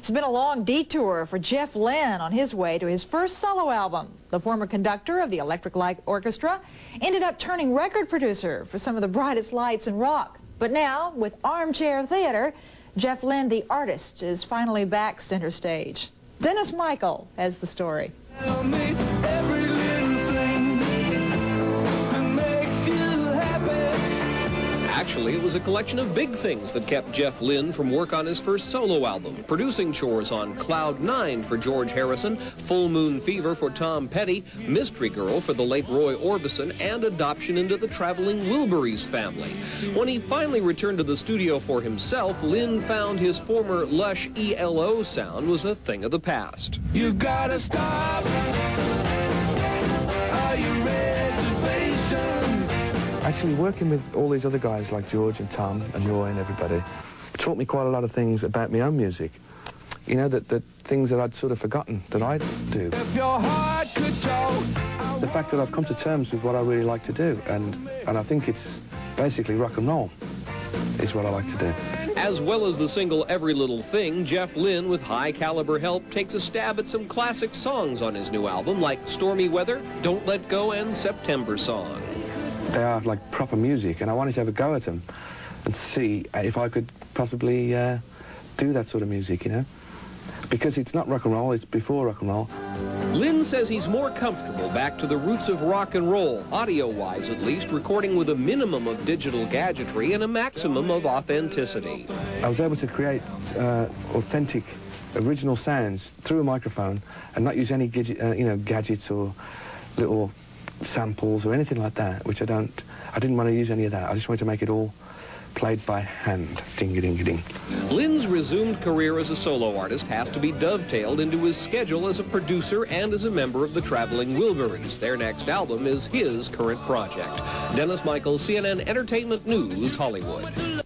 It's been a long detour for Jeff Lynne on his way to his first solo album. The former conductor of the Electric Light Orchestra ended up turning record producer for some of the brightest lights in rock. But now, with Armchair Theater, Jeff Lynne, the artist, is finally back center stage. Dennis Michael has the story. Tell me every little thing that makes you happy. Actually, it was a collection of big things that kept Jeff Lynne from work on his first solo album. Producing chores on Cloud 9 for George Harrison, Full Moon Fever for Tom Petty, Mystery Girl for the late Roy Orbison, and adoption into the traveling Wilburys family. When he finally returned to the studio for himself, Lynne found his former lush ELO sound was a thing of the past. You gotta stop all your reservations. Actually, working with all these other guys like George and Tom and Roy and everybody taught me quite a lot of things about my own music. You know, that things that I'd sort of forgotten that I do. If your heart could talk, The fact that I've come to terms with what I really like to do, and I think it's basically rock and roll is what I like to do. As well as the single Every Little Thing, Jeff Lynne, with high-caliber help, takes a stab at some classic songs on his new album, like Stormy Weather, Don't Let Go, and September Song. They are like proper music, and I wanted to have a go at them and see if I could possibly do that sort of music, you know? Because it's not rock and roll, it's before rock and roll. Lynne says he's more comfortable back to the roots of rock and roll, audio-wise at least, recording with a minimum of digital gadgetry and a maximum of authenticity. I was able to create authentic, original sounds through a microphone and not use any gadgets or little samples or anything like that, which I didn't want to use any of that. I just wanted to make it all played by hand. Ding-a-ding-a-ding. Lynne's resumed career as a solo artist has to be dovetailed into his schedule as a producer and as a member of the traveling Wilburys. Their next album is his current project. Dennis Michael, CNN Entertainment News, Hollywood.